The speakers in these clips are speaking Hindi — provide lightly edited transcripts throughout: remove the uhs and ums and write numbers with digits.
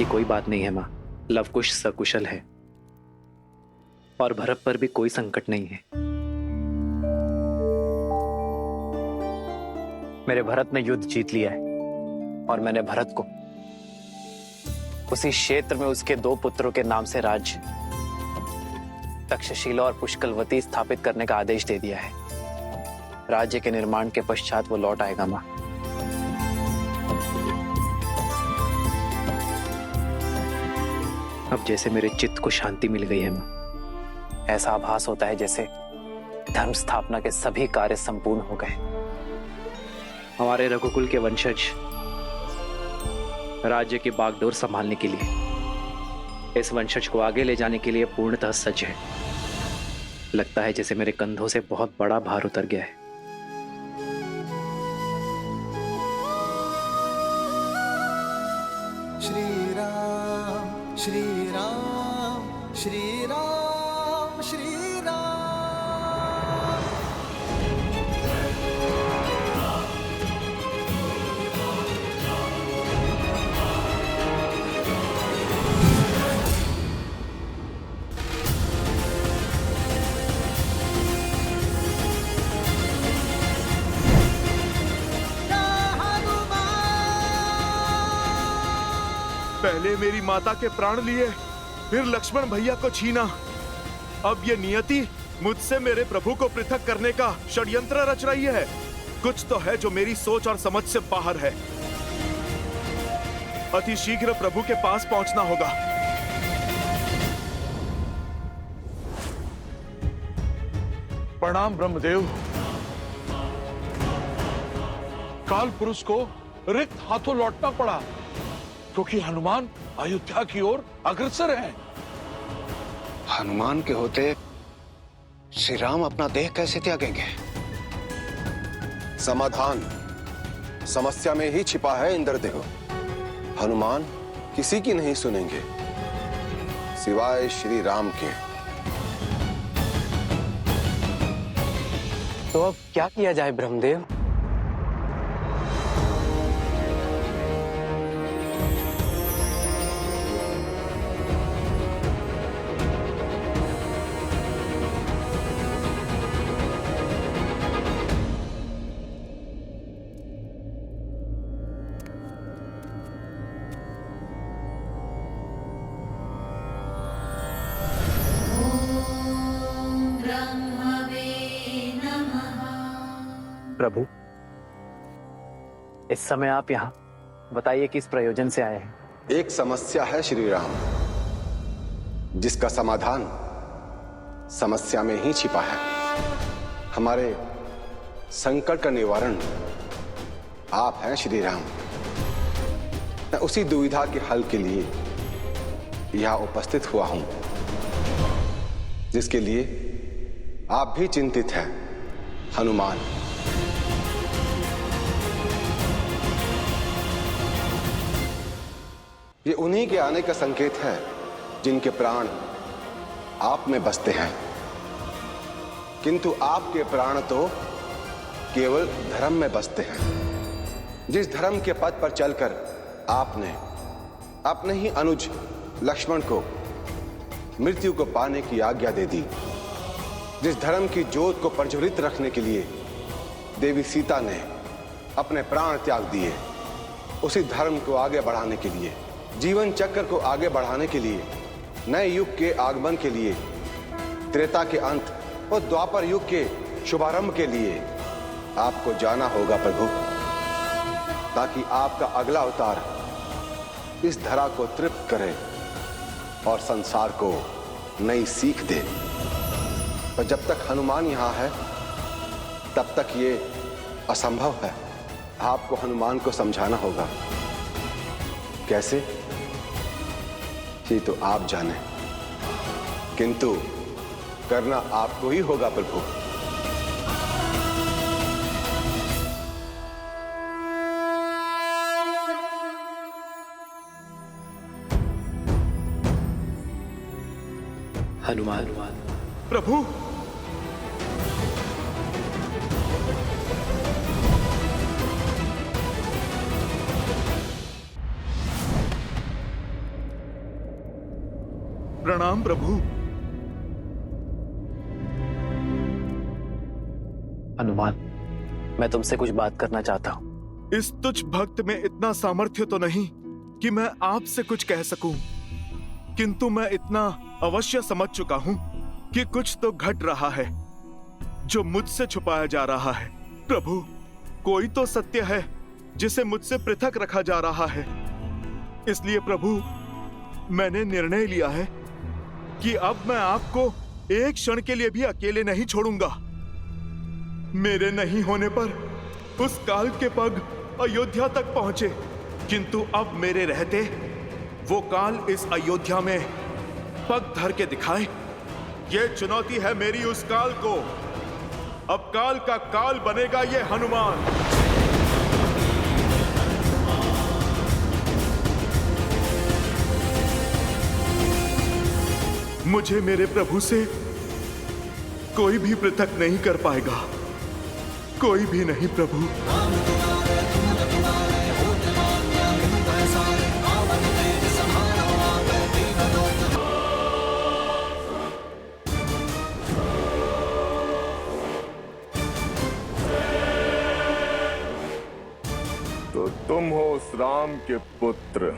की कोई बात नहीं है माँ। लवकुश सकुशल है और भरत पर भी कोई संकट नहीं है। मेरे भरत ने युद्ध जीत लिया है और मैंने भरत को उसी क्षेत्र में उसके 2 पुत्रों के नाम से राज्य तक्षशिला और पुष्कलवती स्थापित करने का आदेश दे दिया है। राज्य के निर्माण के पश्चात वो लौट आएगा माँ। अब जैसे मेरे चित्त को शांति मिल गई है माँ। ऐसा आभास होता है जैसे धर्म स्थापना के सभी कार्य संपूर्ण हो गए। हमारे रघुकुल के वंशज राज्य की बागडोर संभालने के लिए, इस वंशज को आगे ले जाने के लिए पूर्णतः सज्ज है। लगता है जैसे मेरे कंधों से बहुत बड़ा भार उतर गया है। श्री राम श्री राम श्री राम श्री राम। पहले मेरी माता के प्राण लिए, फिर लक्ष्मण भैया को छीना। अब ये नियति मुझसे मेरे प्रभु को पृथक करने का षड्यंत्र रच रही है। कुछ तो है जो मेरी सोच और समझ से बाहर है। अति शीघ्र प्रभु के पास पहुंचना होगा। प्रणाम ब्रह्मदेव। काल पुरुष को रिक्त हाथों लौटना पड़ा क्योंकि हनुमान अयोध्या की ओर अग्रसर हैं। हनुमान के होते श्री राम अपना देह कैसे त्यागेंगे? समाधान समस्या में ही छिपा है इंद्रदेव। हनुमान किसी की नहीं सुनेंगे सिवाय श्री राम के। तो अब क्या किया जाए ब्रह्मदेव? प्रभु, इस समय आप यहाँ बताइए किस प्रयोजन से आए हैं? एक समस्या है श्री राम, जिसका समाधान समस्या में ही छिपा है। हमारे संकट का निवारण आप हैं श्री राम। मैं उसी दुविधा के हल के लिए यहां उपस्थित हुआ हूं, जिसके लिए आप भी चिंतित हैं हनुमान। ये उन्हीं के आने का संकेत है जिनके प्राण आप में बसते हैं। किंतु आपके प्राण तो केवल धर्म में बसते हैं। जिस धर्म के पथ पर चलकर आपने अपने ही अनुज लक्ष्मण को मृत्यु को पाने की आज्ञा दे दी, जिस धर्म की ज्योत को प्रज्वलित रखने के लिए देवी सीता ने अपने प्राण त्याग दिए, उसी धर्म को आगे बढ़ाने के लिए, जीवन चक्र को आगे बढ़ाने के लिए, नए युग के आगमन के लिए, त्रेता के अंत और द्वापर युग के शुभारंभ के लिए आपको जाना होगा प्रभु, ताकि आपका अगला अवतार इस धरा को तृप्त करे और संसार को नई सीख दे। पर जब तक हनुमान यहां है तब तक ये असंभव है। आपको हनुमान को समझाना होगा। कैसे, ये तो आप जाने, किंतु करना आपको ही होगा प्रभु। हनुमान। प्रभु, प्रणाम प्रभु। हनुमान, मैं तुमसे कुछ बात करना चाहता हूँ। इस तुच्छ भक्त में इतना सामर्थ्य तो नहीं कि मैं आपसे कुछ कह सकूं, किंतु मैं इतना अवश्य समझ चुका हूं कि कुछ तो घट रहा है जो मुझसे छुपाया जा रहा है। प्रभु, कोई तो सत्य है जिसे मुझसे पृथक रखा जा रहा है। इसलिए प्रभु, मैंने निर्णय लिया है कि अब मैं आपको एक क्षण के लिए भी अकेले नहीं छोड़ूंगा। मेरे नहीं होने पर उस काल के पग अयोध्या तक पहुंचे, किंतु अब मेरे रहते वो काल इस अयोध्या में पग धर के दिखाए। ये चुनौती है मेरी उस काल को। अब काल का काल बनेगा ये हनुमान। मुझे मेरे प्रभु से कोई भी पृथक नहीं कर पाएगा, कोई भी नहीं प्रभु। तो तुम हो उस राम के पुत्र,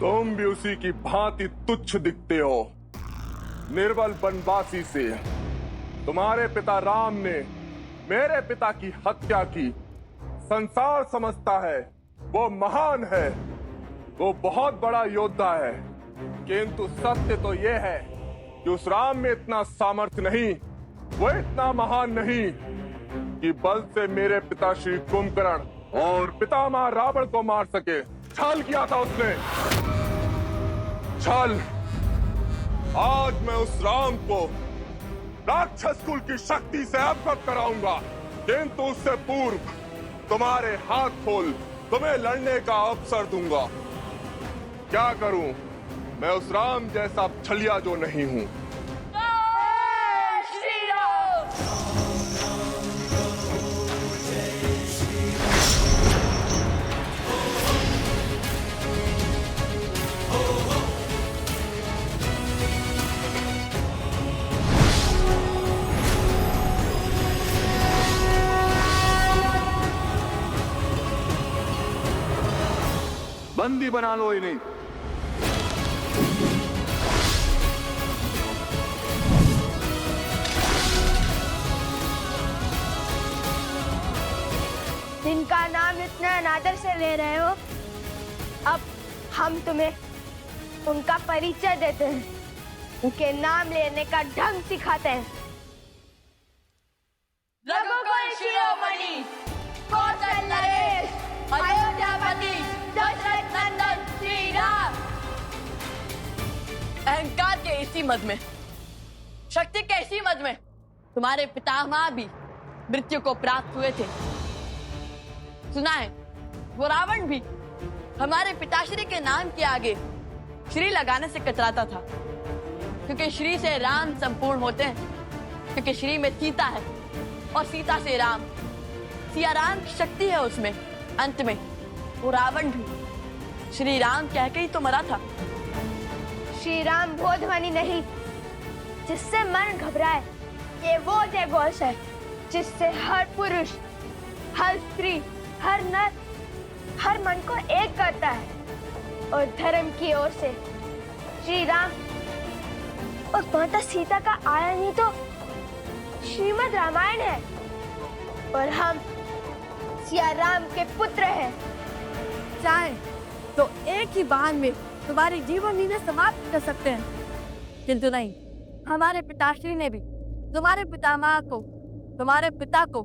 तुम भी उसी की भांति तुच्छ दिखते हो। निर्बल बनवासी से तुम्हारे पिता राम ने मेरे पिता की हत्या की। संसार समझता है वो महान है, वो बहुत बड़ा योद्धा है, किंतु सत्य तो ये है कि उस राम में इतना सामर्थ्य नहीं, वो इतना महान नहीं कि बल से मेरे पिता श्री कुंभकर्ण और पितामह रावण को मार सके। छल किया था उसने, छल। आज मैं उस राम को राक्षस कुल की शक्ति से अवगत कराऊंगा, किंतु उससे पूर्व तुम्हारे हाथ खोल तुम्हें लड़ने का अवसर दूंगा। क्या करूं, मैं उस राम जैसा छलिया जो नहीं हूं। बंदी बना लो इन्हें। जिनका नाम इतना अनादर से ले रहे हो, अब हम तुम्हें उनका परिचय देते हैं, उनके नाम लेने का ढंग सिखाते हैं। रघुकुल शिरोमणि, कौशल नरेश, अयोध्यापति, दशरथ नंदन श्री राम। अहंकार के इसी मद में, शक्ति के इसी मद में तुम्हारे पितामह भी मृत्यु को प्राप्त हुए थे। सुना है वो रावण भी हमारे पिताश्री के नाम के आगे श्री लगाने से कतराता था, क्योंकि श्री से राम संपूर्ण होते हैं, क्योंकि श्री में सीता है और सीता से राम, सिया राम की शक्ति है उसमें। अंत में वो रावण भी श्री राम कह के ही तो मरा था। श्री राम वो ध्वनि नहीं जिससे मन घबराए, ये वो जयघोष है जिससे हर पुरुष, हर स्त्री, हर नर, हर मन को एक करता है। और धर्म की ओर से श्री राम और माता सीता का आयन ही तो श्रीमद् रामायण है, और हम सिया राम के पुत्र हैं। चाहे तो एक ही बाण में तुम्हारी जीवन लीला समाप्त कर सकते हैं, किंतु नहीं, हमारे पिताश्री ने भी तुम्हारे पितामह को, तुम्हारे पिता को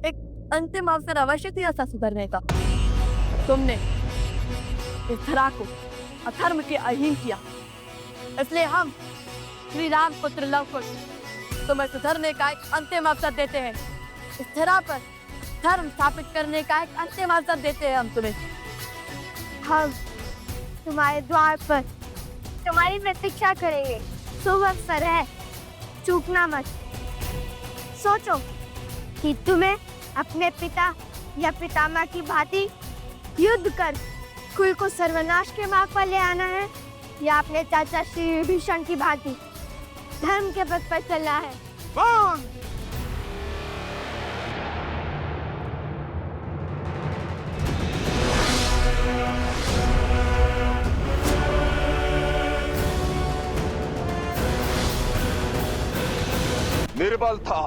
एक अंतिम अवसर अवश्य दिया था सुधरने का। तुमने इस धरा को अधर्म के अधीन किया, इसलिए हम श्री राम पुत्र लव कुश तुम्हें सुधरने का एक अंतिम अवसर देते हैं। इस धरा पर धर्म स्थापित करने का एक अंतिम अवसर देते हैं हम तुम्हें। हम तुम्हारे द्वार पर तुम्हारी प्रतीक्षा करेंगे। शुभ अवसर है, चूकना मत। सोचो कि तुम्हें अपने पिता या पितामह की भांति युद्ध कर कुल को सर्वनाश के मार्ग पर ले आना है, या अपने चाचा श्री विभीषण की भांति धर्म के पथ पर चलना है। निर्बल था,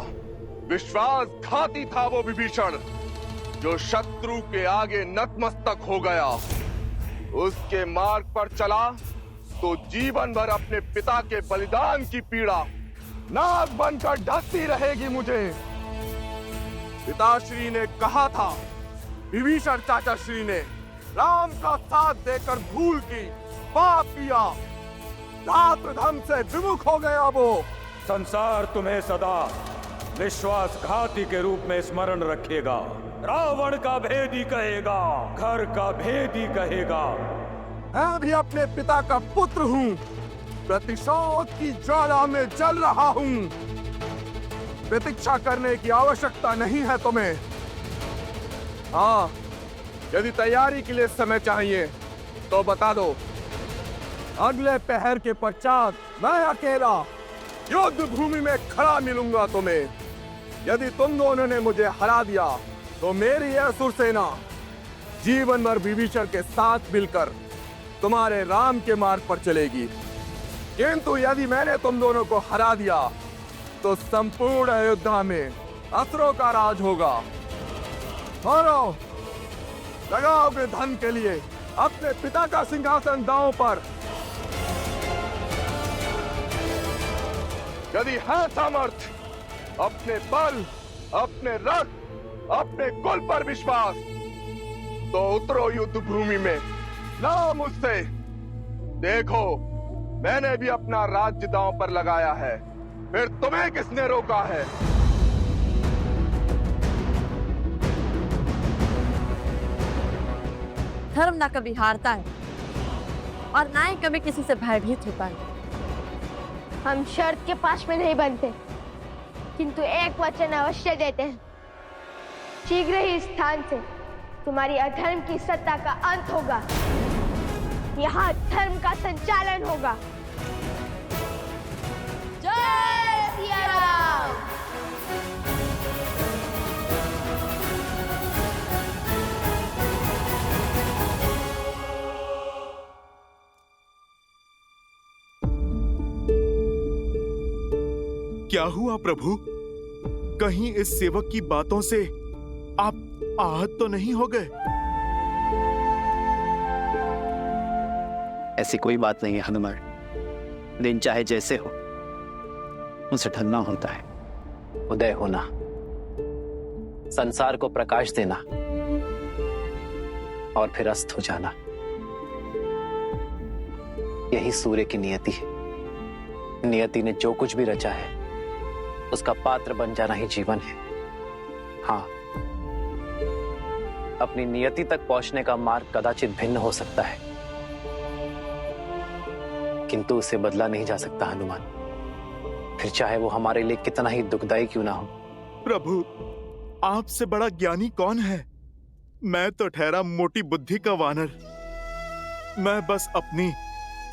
विश्वासघाती था वो विभीषण, जो शत्रु के आगे नतमस्तक हो गया। उसके मार्ग पर चला तो जीवन भर अपने पिता के बलिदान की पीड़ा नाग बनकर ढकती रहेगी मुझे। पिताश्री ने कहा था, विभीषण चाचा श्री ने राम का साथ देकर भूल की, पाप किया, रात्रधम से विमुख हो गया वो। संसार तुम्हें सदा विश्वासघाती के रूप में स्मरण रखेगा। रावण का भेदी कहेगा, घर का भेदी कहेगा। मैं भी अपने पिता का पुत्र हूँ, प्रतिशोध की ज्वाला में जल रहा हूँ। प्रतीक्षा करने की आवश्यकता नहीं है तुम्हें। हाँ, यदि तैयारी के लिए समय चाहिए तो बता दो। अगले पहर के पश्चात मैं अकेला युद्ध भूमि में खड़ा मिलूंगा तुम्हें। यदि तुम दोनों ने मुझे हरा दिया तो मेरी यह असुर सेना जीवन भर विभीषण के साथ मिलकर तुम्हारे राम के मार्ग पर चलेगी। किंतु यदि मैंने तुम दोनों को हरा दिया तो संपूर्ण अयोध्या में असुरों का राज होगा। और लगाओ अपने धन के लिए अपने पिता का सिंहासन दांव पर। यदि है सामर्थ्य, अपने बल, अपने रथ, अपने कुल पर विश्वास, तो उतरो युद्ध भूमि में, लाओ मुझसे। देखो, मैंने भी अपना राज्य दांव पर लगाया है, फिर तुम्हें किसने रोका है? धर्म ना कभी हारता है और ना ही कभी किसी से भयभीत होता है। हम शर्त के पास में नहीं बनते, किंतु एक वचन अवश्य देते हैं। शीघ्र ही इस स्थान से तुम्हारी अधर्म की सत्ता का अंत होगा। यहाँ धर्म का संचालन होगा। जय सिया राम। क्या हुआ प्रभु? कहीं इस सेवक की बातों से आप आहत तो नहीं हो गए? ऐसी कोई बात नहीं है हनुमान। दिन चाहे जैसे हो, उनसे ढलना होता है। उदय होना, संसार को प्रकाश देना और फिर अस्त हो जाना, यही सूर्य की नियति है। नियति ने जो कुछ भी रचा है उसका पात्र बन जाना ही जीवन है। हाँ, अपनी नियति तक पहुंचने का मार्ग कदाचित भिन्न हो सकता है, किंतु उसे बदला नहीं जा सकता हनुमान, फिर चाहे वो हमारे लिए कितना ही दुखदाई क्यों ना हो। प्रभु, आपसे बड़ा ज्ञानी कौन है? मैं तो ठहरा मोटी बुद्धि का वानर। मैं बस अपनी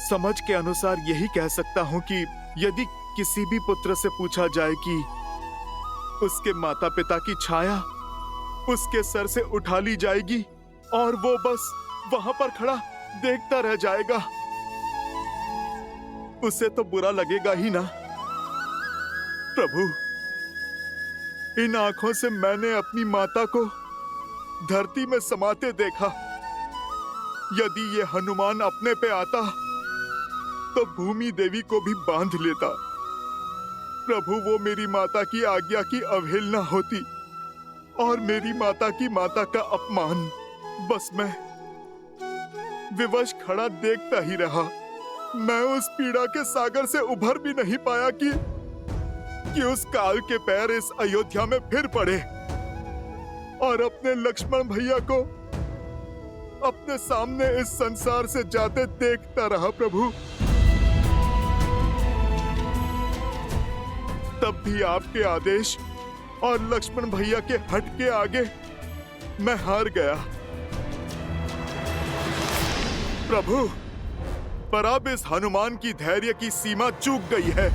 समझ के अनुसार यही कह सकता हूं कि यदि किसी भी पुत्र से पूछा जाए कि उसके माता पिता की छाया उसके सर से उठा ली जाएगी और वो बस वहां पर खड़ा देखता रह जाएगा, उसे तो बुरा लगेगा ही ना। प्रभु, इन आंखों से मैंने अपनी माता को धरती में समाते देखा। यदि ये हनुमान अपने पे आता तो भूमि देवी को भी बांध लेता। प्रभु, वो मेरी माता की आज्ञा की अवहेलना होती और मेरी माता की माता का अपमान। बस मैं विवश खड़ा देखता ही रहा। मैं उस पीड़ा के सागर से उभर भी नहीं पाया कि उस काल के पैर इस अयोध्या में फिर पड़े और अपने लक्ष्मण भैया को अपने सामने इस संसार से जाते देखता रहा। प्रभु, तब भी आपके आदेश और लक्ष्मण भैया के हट के आगे मैं हार गया। प्रभु, पर अब इस हनुमान की धैर्य की सीमा चूक गई है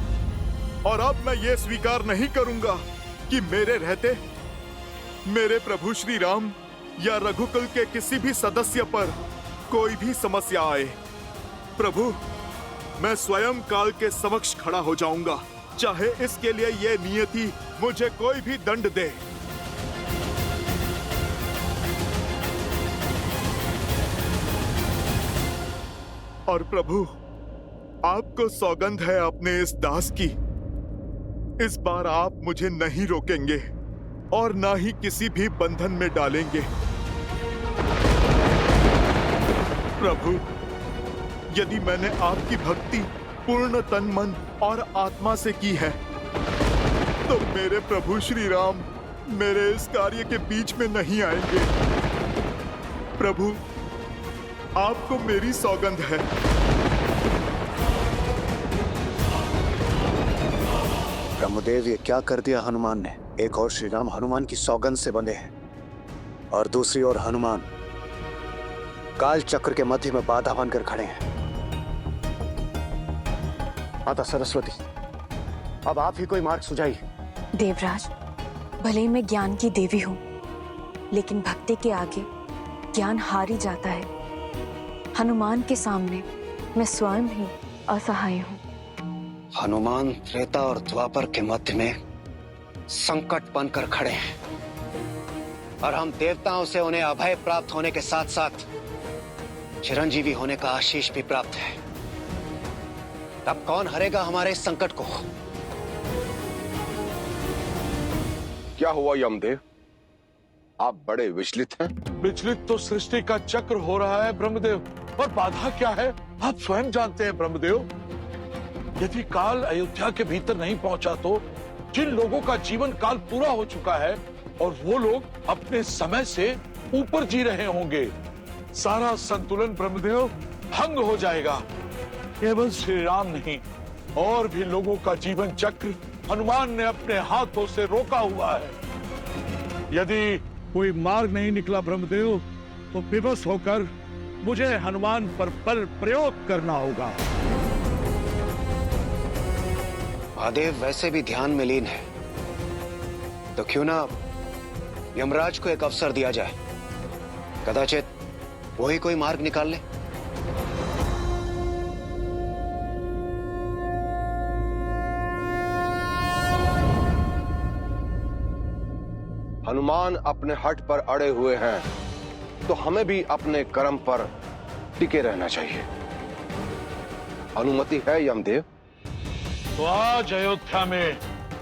और अब मैं ये स्वीकार नहीं करूंगा कि मेरे रहते मेरे प्रभु श्री राम या रघुकुल के किसी भी सदस्य पर कोई भी समस्या आए। प्रभु, मैं स्वयं काल के समक्ष खड़ा हो जाऊंगा, चाहे इसके लिए ये नियति मुझे कोई भी दंड दे। और प्रभु, आपको सौगंध है अपने इस दास की, इस बार आप मुझे नहीं रोकेंगे और ना ही किसी भी बंधन में डालेंगे। प्रभु, यदि मैंने आपकी भक्ति पूर्ण तन मन और आत्मा से की है, तो मेरे प्रभु श्री राम मेरे इस कार्य के बीच में नहीं आएंगे। प्रभु, आपको मेरी सौगंध है। ब्रह्मदेव, ये क्या कर दिया हनुमान ने? एक और श्री राम हनुमान की सौगंध से बंधे हैं और दूसरी ओर हनुमान काल चक्र के मध्य में बाधा बनकर खड़े हैं। माता सरस्वती, अब आप ही कोई मार्ग सुझाइए। देवराज, भले ही मैं ज्ञान की देवी हूँ, लेकिन भक्ति के आगे ज्ञान हार ही जाता है। हनुमान के सामने मैं स्वयं ही असहाय हूँ। हनुमान त्रेता और द्वापर के मध्य में संकट बनकर खड़े हैं और हम देवताओं से उन्हें अभय प्राप्त होने के साथ साथ चिरंजीवी होने का आशीष भी प्राप्त है। तब कौन हरेगा हमारे इस संकट को? क्या हुआ यमदेव? आप बड़े विचलित हैं। विचलित तो सृष्टि का चक्र हो रहा है ब्रह्मदेव, और बाधा क्या है आप स्वयं जानते हैं ब्रह्मदेव। यदि काल अयोध्या के भीतर नहीं पहुंचा तो जिन लोगों का जीवन काल पूरा हो चुका है और वो लोग अपने समय से ऊपर जी रहे होंगे, सारा संतुलन ब्रह्मदेव भंग हो जाएगा। केवल श्री राम नहीं, और भी लोगों का जीवन चक्र हनुमान ने अपने हाथों से रोका हुआ है। यदि कोई मार्ग नहीं निकला ब्रह्मदेव, तो विवश होकर मुझे हनुमान पर बल प्रयोग करना होगा। महादेव वैसे भी ध्यान में लीन है, तो क्यों ना यमराज को एक अवसर दिया जाए, कदाचित वही कोई मार्ग निकाल ले। हनुमान अपने हठ पर अड़े हुए हैं, तो हमें भी अपने कर्म पर टिके रहना चाहिए। अनुमति है यमदेव? तो आज अयोध्या में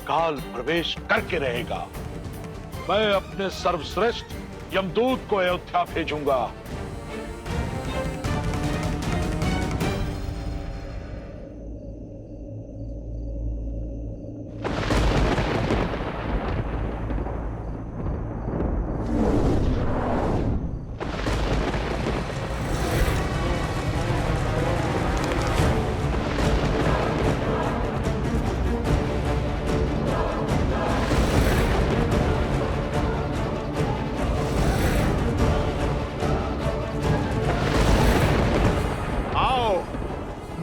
काल प्रवेश करके रहेगा। मैं अपने सर्वश्रेष्ठ यमदूत को अयोध्या भेजूंगा।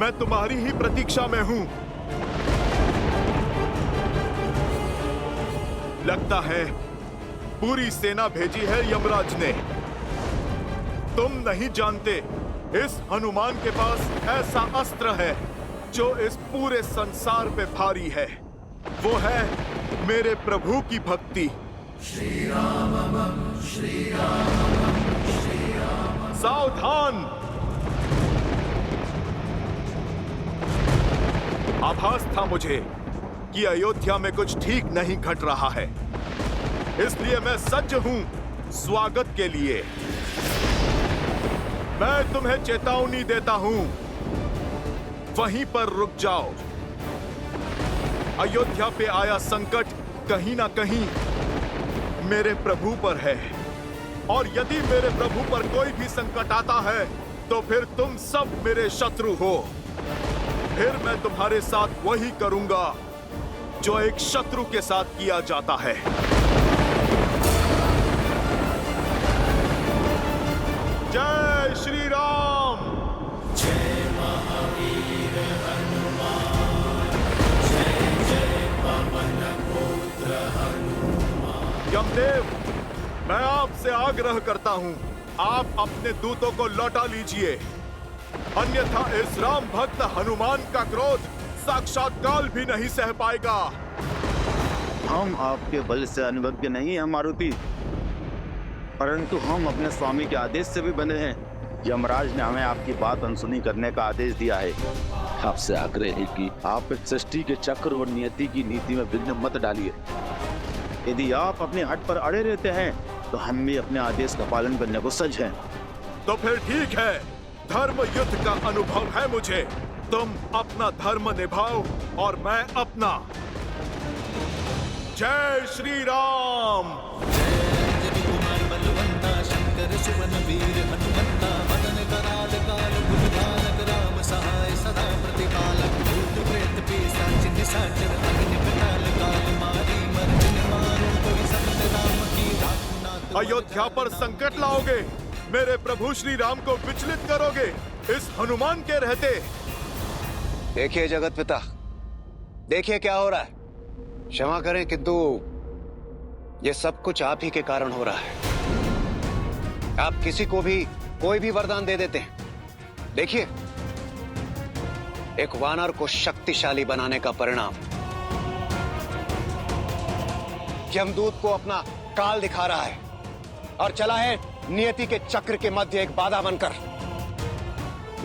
मैं तुम्हारी ही प्रतीक्षा में हूं। लगता है पूरी सेना भेजी है यमराज ने। तुम नहीं जानते, इस हनुमान के पास ऐसा अस्त्र है जो इस पूरे संसार पे भारी है। वो है मेरे प्रभु की भक्ति। श्री राम श्री राम श्री राम। सावधान! आभास था मुझे कि अयोध्या में कुछ ठीक नहीं घट रहा है, इसलिए मैं सज्ज हूं स्वागत के लिए। मैं तुम्हें चेतावनी देता हूं, वहीं पर रुक जाओ। अयोध्या पे आया संकट कहीं ना कहीं मेरे प्रभु पर है, और यदि मेरे प्रभु पर कोई भी संकट आता है तो फिर तुम सब मेरे शत्रु हो। फिर मैं तुम्हारे साथ वही करूंगा जो एक शत्रु के साथ किया जाता है। जय श्री राम। जय महाराज। यमदेव, मैं आपसे आग्रह करता हूँ, आप अपने दूतों को लौटा लीजिए, अन्यथा इस राम भक्त हनुमान का क्रोध साक्षात काल भी नहीं सह पाएगा। हम आपके बल से अनुभज्ञ नहीं हैं मारुति, परंतु हम अपने स्वामी के आदेश से भी बने हैं। यमराज ने हमें आपकी बात अनसुनी करने का आदेश दिया है। आपसे आग्रह है कि आप इस सृष्टि के चक्र और नियति की नीति में विघ्न मत डालिए। यदि आप अपने हट पर अड़े रहते हैं तो हम भी अपने आदेश का पालन करने को सज्ज हैं। तो फिर ठीक है, धर्म युद्ध का अनुभव है मुझे। तुम अपना धर्म निभाओ और मैं अपना। जय श्री राम। शंकर सुवन वीर हनुमंता मदन कराल काल बुलधानक राम सहाय सदा प्रतिपालक भूत प्रेत पिशाच निशाचर अग्नि कटाल काल मारी मर्जन मारो कोई संत राम की राखना। अयोध्या पर संकट लाओगे, मेरे प्रभु श्री राम को विचलित करोगे इस हनुमान के रहते। देखिए जगत पिता, देखिए क्या हो रहा है। क्षमा करें किंतु ये सब कुछ आप ही के कारण हो रहा है। आप किसी को भी कोई भी वरदान दे देते हैं। देखिए, एक वानर को शक्तिशाली बनाने का परिणाम यमदूत को अपना काल दिखा रहा है और चला है नियति के चक्र के मध्य एक बाधा बनकर।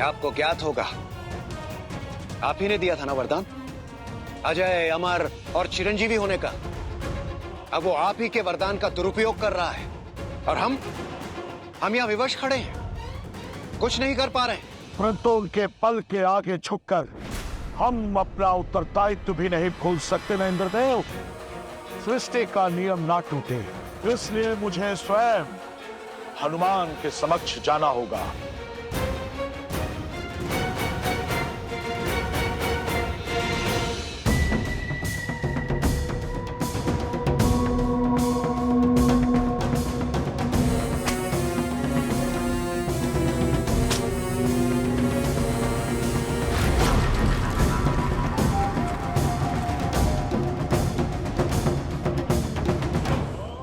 आपको ज्ञात होगा, आप ही ने दिया था ना वरदान अजय, अमर और चिरंजीवी होने का। अब वो आप ही के वरदान का दुरुपयोग कर रहा है और हम यहाँ विवश खड़े हैं, कुछ नहीं कर पा रहे। परंतु उनके पल के आगे झुककर हम अपना उत्तरदायित्व भी नहीं भूल सकते न इंद्रदेव। सृष्टि का नियम ना टूटे, इसलिए मुझे स्वयं हनुमान के समक्ष जाना होगा।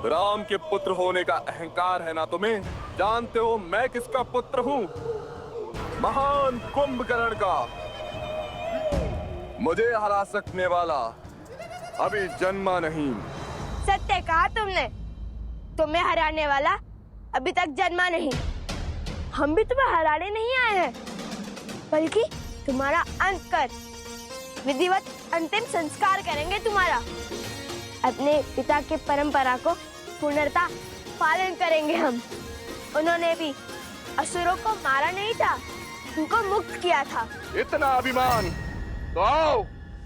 राम के पुत्र होने का अहंकार है ना तुम्हें? जानते हो मैं किसका पुत्र हूँ? महान कुंभकर्ण का। मुझे हरा सकने वाला अभी जन्मा नहीं। सत्य कहा तुमने, तुम्हें हराने वाला अभी तक जन्मा नहीं। हम भी तुम्हें हराने नहीं आए हैं, बल्कि तुम्हारा अंत कर विधिवत अंतिम संस्कार करेंगे तुम्हारा। अपने पिता के परंपरा को पूर्णतः पालन करेंगे हम। उन्होंने भी असुरों को मारा नहीं था, उनको मुक्त किया था। इतना अभिमान तो आओ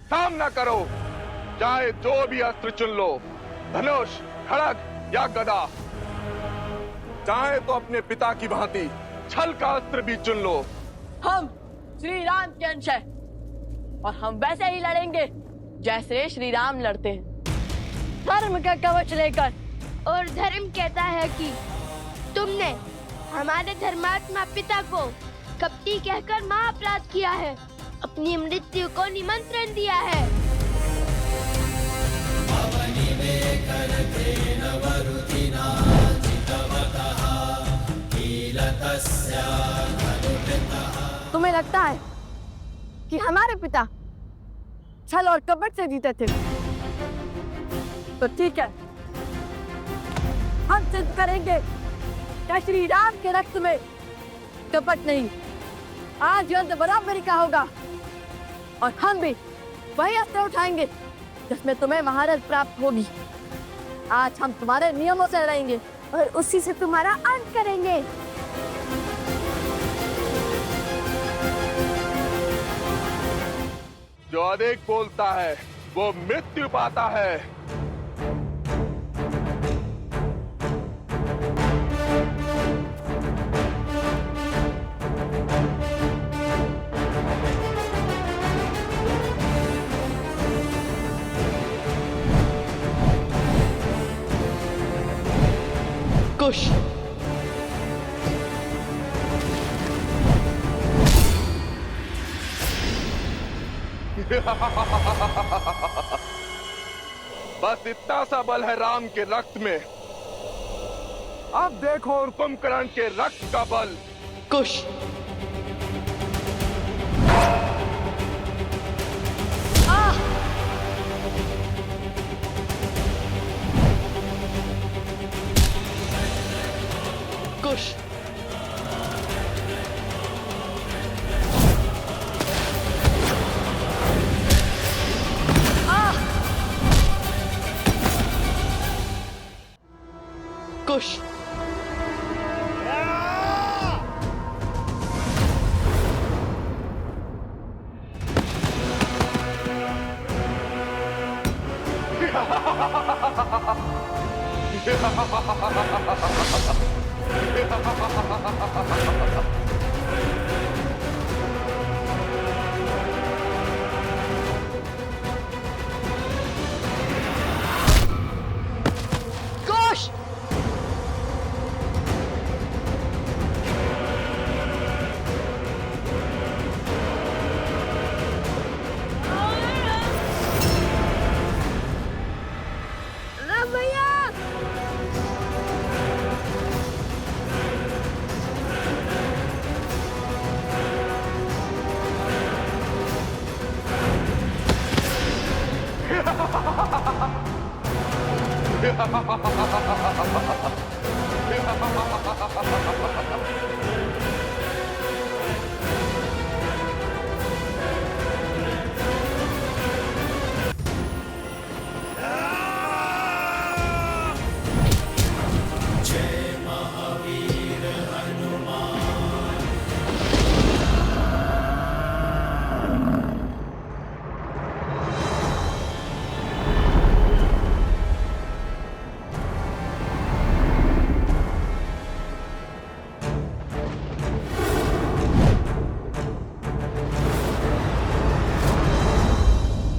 सामना करो, चाहे जो भी अस्त्र चुन लो, धनुष, खड़ग या गदा। चाहे तो अपने पिता की भांति छल का अस्त्र भी चुन लो। हम श्री राम के अंश हैं और हम वैसे ही लड़ेंगे जैसे श्री राम लड़ते हैं, धर्म का कवच लेकर। और धर्म कहता है कि तुमने हमारे धर्मात्मा पिता को कपटी कहकर महाअपराध किया है, अपनी मृत्यु को निमंत्रण दिया है। तुम्हें लगता है कि हमारे पिता छल और कपट से जीते थे? तो ठीक है, हम सिद्ध करेंगे कि श्री राम के रक्त में कपट नहीं। आज युद्ध बराबरी का होगा और हम भी वही अस्त्र उठाएंगे जिसमें तुम्हें महारत प्राप्त होगी। आज हम तुम्हारे नियमों से लड़ेंगे और उसी से तुम्हारा अंत करेंगे। जो अधिक बोलता है वो मृत्यु पाता है। कुश बस इतना सा बल है राम के रक्त में अब देखो कुंभकर्ण के रक्त का बल। कुश कुश कुश कुश राम भैया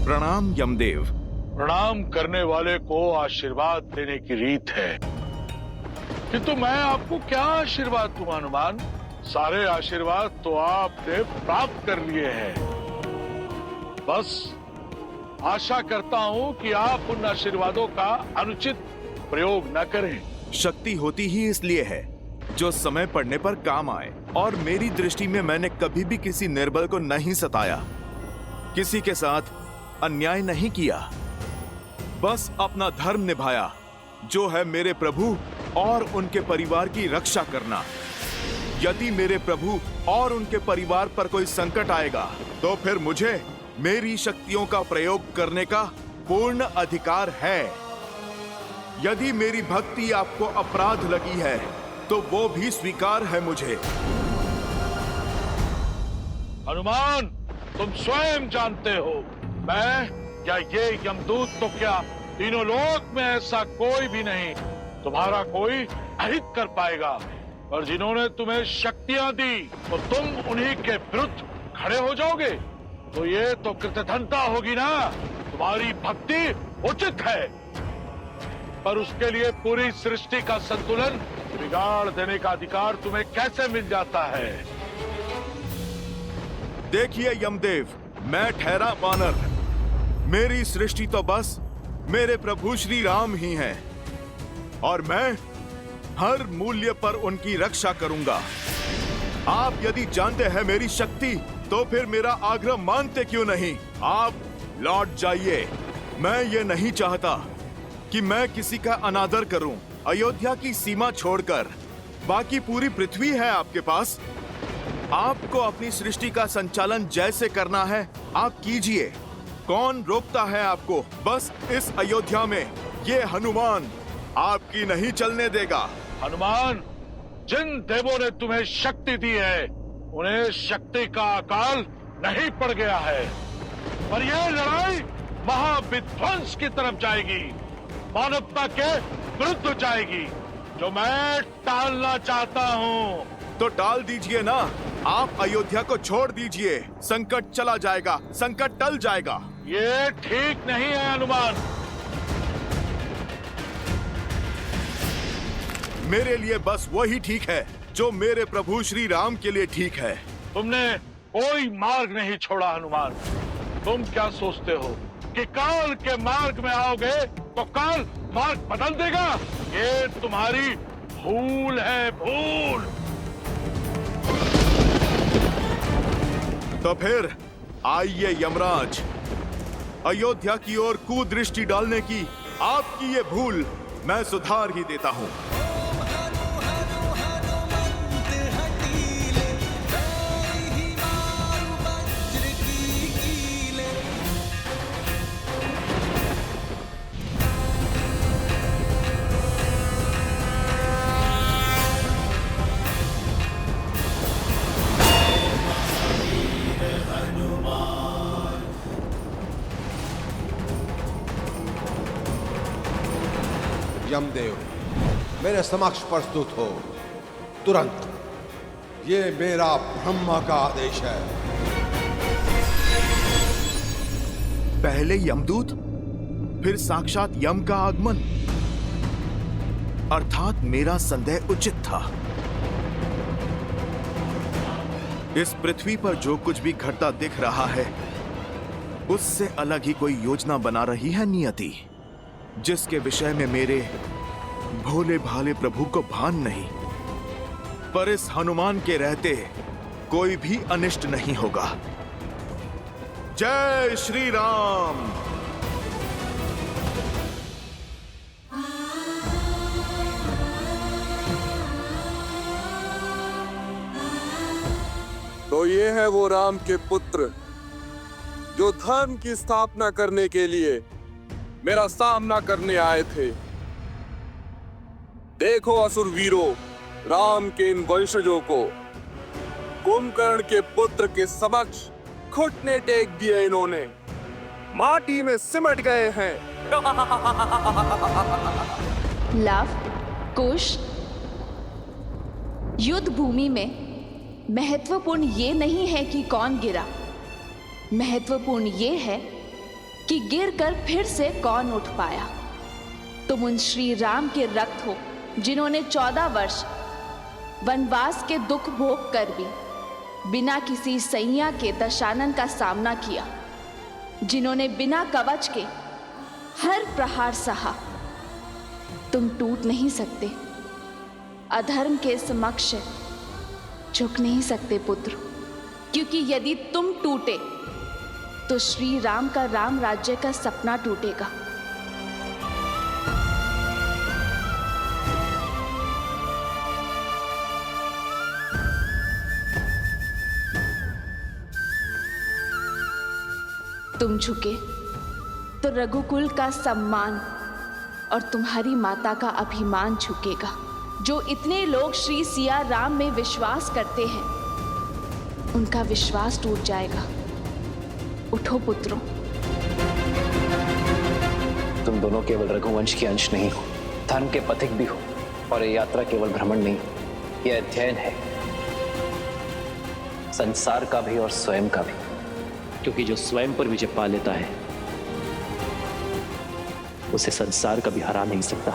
प्रणाम यमदेव। प्रणाम करने वाले को आशीर्वाद देने की रीत है, किंतु मैं आपको क्या आशीर्वाद दूं हनुमान? सारे आशीर्वाद तो आपने प्राप्त कर लिए हैं। बस आशा करता हूं कि आप उन आशीर्वादों का अनुचित प्रयोग न करें। शक्ति होती ही इसलिए है जो समय पड़ने पर काम आए, और मेरी दृष्टि में मैंने कभी भी किसी निर्बल को नहीं सताया, किसी के साथ अन्याय नहीं किया, बस अपना धर्म निभाया, जो है मेरे प्रभु और उनके परिवार की रक्षा करना। यदि मेरे प्रभु और उनके परिवार पर कोई संकट आएगा तो फिर मुझे मेरी शक्तियों का प्रयोग करने का पूर्ण अधिकार है। यदि मेरी भक्ति आपको अपराध लगी है तो वो भी स्वीकार है मुझे। हनुमान, तुम स्वयं जानते हो, मैं या ये यमदूत तो क्या, तीनों लोक में ऐसा कोई भी नहीं तुम्हारा कोई अहित कर पाएगा। और जिन्होंने तुम्हें शक्तियां दी तो तुम उन्हीं के विरुद्ध खड़े हो जाओगे, तो ये तो कृतघ्नता होगी ना। तुम्हारी भक्ति उचित है, पर उसके लिए पूरी सृष्टि का संतुलन बिगाड़ देने का अधिकार तुम्हें कैसे मिल जाता है? देखिए यमदेव, मैं ठहरा वानर, मेरी सृष्टि तो बस मेरे प्रभु श्री राम ही हैं, और मैं हर मूल्य पर उनकी रक्षा करूंगा। आप यदि जानते हैं मेरी शक्ति तो फिर मेरा आग्रह मानते क्यों नहीं? आप लौट जाइए। मैं ये नहीं चाहता कि मैं किसी का अनादर करूं। अयोध्या की सीमा छोड़कर बाकी पूरी पृथ्वी है आपके पास। आपको अपनी सृष्टि का संचालन जैसे करना है आप कीजिए, कौन रोकता है आपको? बस इस अयोध्या में ये हनुमान आपकी नहीं चलने देगा। हनुमान, जिन देवों ने तुम्हें शक्ति दी है उन्हें शक्ति का अकाल नहीं पड़ गया है, पर यह लड़ाई महाविध्वंस की तरफ जाएगी, मानवता के विरुद्ध जाएगी, जो मैं टालना चाहता हूँ। तो टाल दीजिए ना, आप अयोध्या को छोड़ दीजिए, संकट चला जाएगा, संकट टल जाएगा। ये ठीक नहीं है हनुमान। मेरे लिए बस वही ठीक है जो मेरे प्रभु श्री राम के लिए ठीक है। तुमने कोई मार्ग नहीं छोड़ा हनुमान। तुम क्या सोचते हो कि काल के मार्ग में आओगे तो काल मार्ग बदल देगा? ये तुम्हारी भूल है, भूल। तो फिर आइए यमराज, अयोध्या की ओर कुदृष्टि डालने की आपकी ये भूल मैं सुधार ही देता हूँ। यमदेव, मेरे समक्ष प्रस्तुत हो तुरंत। ये मेरा ब्रह्मा का आदेश है। पहले यमदूत, फिर साक्षात यम का आगमन। अर्थात मेरा संदेह उचित था। इस पृथ्वी पर जो कुछ भी घटता दिख रहा है, उससे अलग ही कोई योजना बना रही है नियति, जिसके विषय में मेरे भोले भाले प्रभु को भान नहीं। पर इस हनुमान के रहते कोई भी अनिष्ट नहीं होगा। जय श्री राम। तो ये है वो राम के पुत्र जो धर्म की स्थापना करने के लिए मेरा सामना करने आए थे। देखो असुर वीरों, राम के इन वंशजों को कुंभकर्ण के पुत्र के समक्ष घुटने टेक दिए। इन्होंने माटी में सिमट गए हैं। लव, कुश, युद्ध भूमि में महत्वपूर्ण ये नहीं है कि कौन गिरा, महत्वपूर्ण ये है कि गिरकर फिर से कौन उठ पाया। तुम उन श्री राम के रक्त हो जिन्होंने 14 वर्ष वनवास के दुख भोग कर भी बिना किसी सैया के दशानन का सामना किया, जिन्होंने बिना कवच के हर प्रहार सहा। तुम टूट नहीं सकते, अधर्म के समक्ष झुक नहीं सकते पुत्र, क्योंकि यदि तुम टूटे तो श्री राम का राम राज्य का सपना टूटेगा। तुम झुके तो रघुकुल का सम्मान और तुम्हारी माता का अभिमान झुकेगा। जो इतने लोग श्री सिया राम में विश्वास करते हैं, उनका विश्वास टूट जाएगा। उठो पुत्रों। तुम दोनों केवल रघुवंश के अंश नहीं हो, धर्म के पथिक भी हो। और ये यात्रा केवल भ्रमण नहीं, ये अध्ययन है, संसार का भी और स्वयं का भी। क्योंकि जो स्वयं पर विजय पा लेता है, उसे संसार कभी हरा नहीं सकता।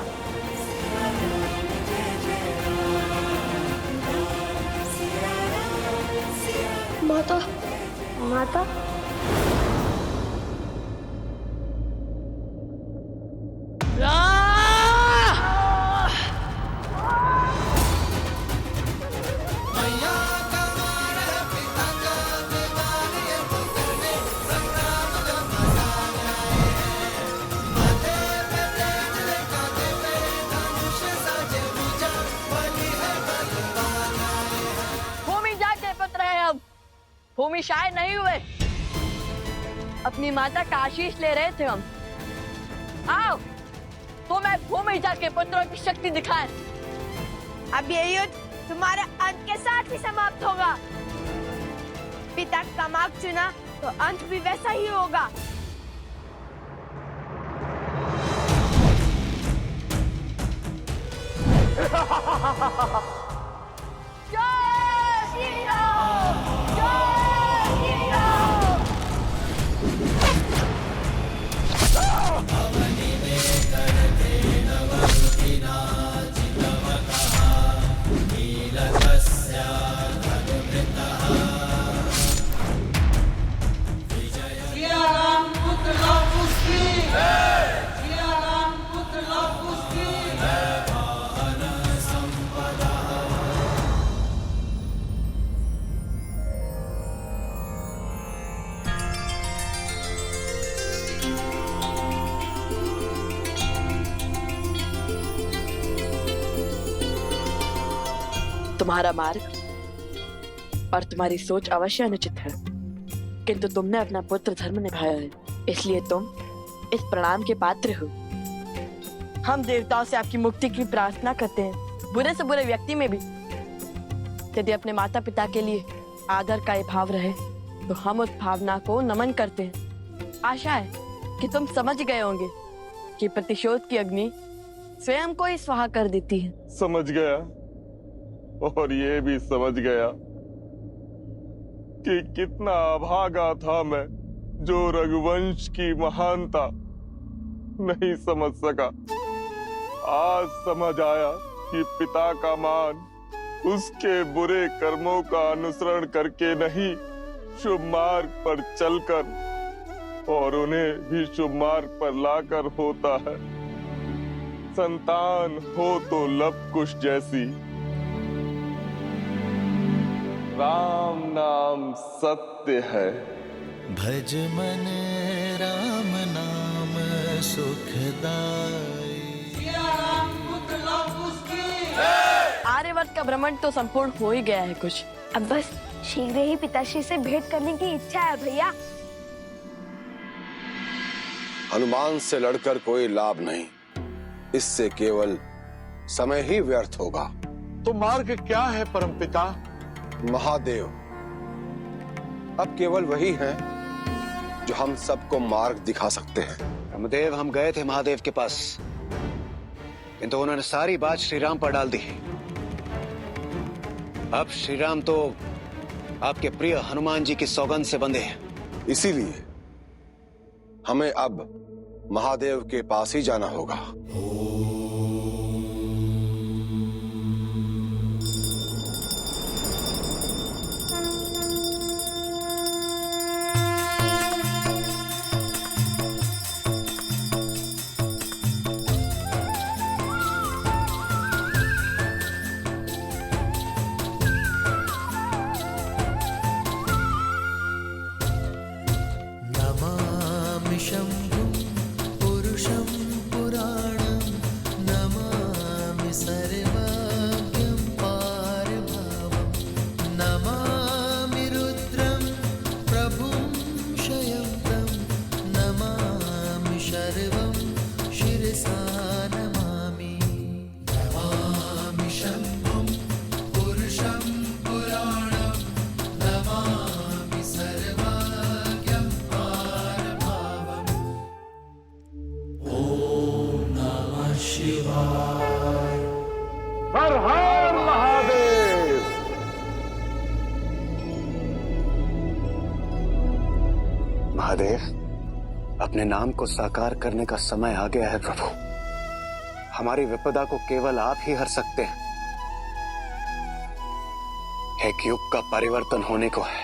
माता, माता, भूमि शायद नहीं हुए, अपनी माता का आशीष ले रहे थे हम। आओ, तुम्हें भूमि जा के पुत्रों की शक्ति दिखाएं। अब ये युद्ध तुम्हारे अंत के साथ ही समाप्त होगा। पिता का मार्ग चुना तो अंत भी वैसा ही होगा। जय श्री राम, जय श्री राम। तुम्हारा मार्ग और तुम्हारी सोच अवश्य अनुचित है, किंतु तुमने अपना पुत्र धर्म निभाया है, इसलिए तुम इस प्रणाम के पात्र हो। हम देवताओं से आपकी मुक्ति की प्रार्थना करते हैं, बुरे से बुरे व्यक्ति में भी। यदि अपने माता पिता के लिए आदर का ये भाव रहे तो हम उस भावना को नमन करते हैं। आशा है कि तुम समझ गए होंगे कि प्रतिशोध की अग्नि स्वयं को ही स्वाहा कर देती है। समझ गया, और ये भी समझ गया कि कितना अभागा था मैं, जो रघुवंश की महानता नहीं समझ सका। आज समझ आया कि पिता का मान उसके बुरे कर्मों का अनुसरण करके नहीं, शुभ मार्ग पर चलकर और उन्हें भी शुभ मार्ग पर लाकर होता है। संतान हो तो लब कुश जैसी, राम नाम सत्य है। भज मन राम नाम सुखदाई। आर्यवर्त का भ्रमण तो संपूर्ण हो ही गया है कुछ। अब बस शीघ्र ही पिताश्री से भेंट करने की इच्छा है भैया। हनुमान से लड़कर कोई लाभ नहीं, इससे केवल समय ही व्यर्थ होगा। तो मार्ग क्या है परमपिता? महादेव अब केवल वही हैं जो हम सबको मार्ग दिखा सकते हैं। ब्रह्मदेव, हम गए थे महादेव के पास, किंतु उन्होंने सारी बात श्रीराम पर डाल दी। अब श्रीराम तो आपके प्रिय हनुमान जी की सौगंध से बंधे हैं। इसीलिए हमें अब महादेव के पास ही जाना होगा। नमामि शंभुं पुरुषं पुराणं, नमामि सर्वज्ञं पारभावं, नमामि रुद्रं प्रभुं शयन्तं, नमामि शर्वं शिरसा नमामि। नमामि शंभुं पुरुषं पुराणं, नमामि सर्वज्ञं पारभावं। ओम नमः शिवाय। हर हर महादेव। महादेव, अपने नाम को साकार करने का समय आ गया है प्रभु। हमारी विपदा को केवल आप ही हर सकते हैं। एक युग का परिवर्तन होने को है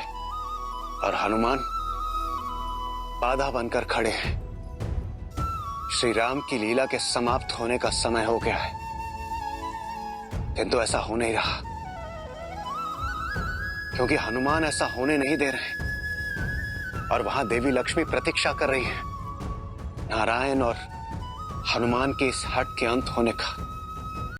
और हनुमान बाधा बनकर खड़े हैं। श्री राम की लीला के समाप्त होने का समय हो गया है, किंतु ऐसा हो नहीं रहा, क्योंकि हनुमान ऐसा होने नहीं दे रहे और वहां देवी लक्ष्मी प्रतीक्षा कर रही है नारायण और हनुमान की इस हट के अंत होने का।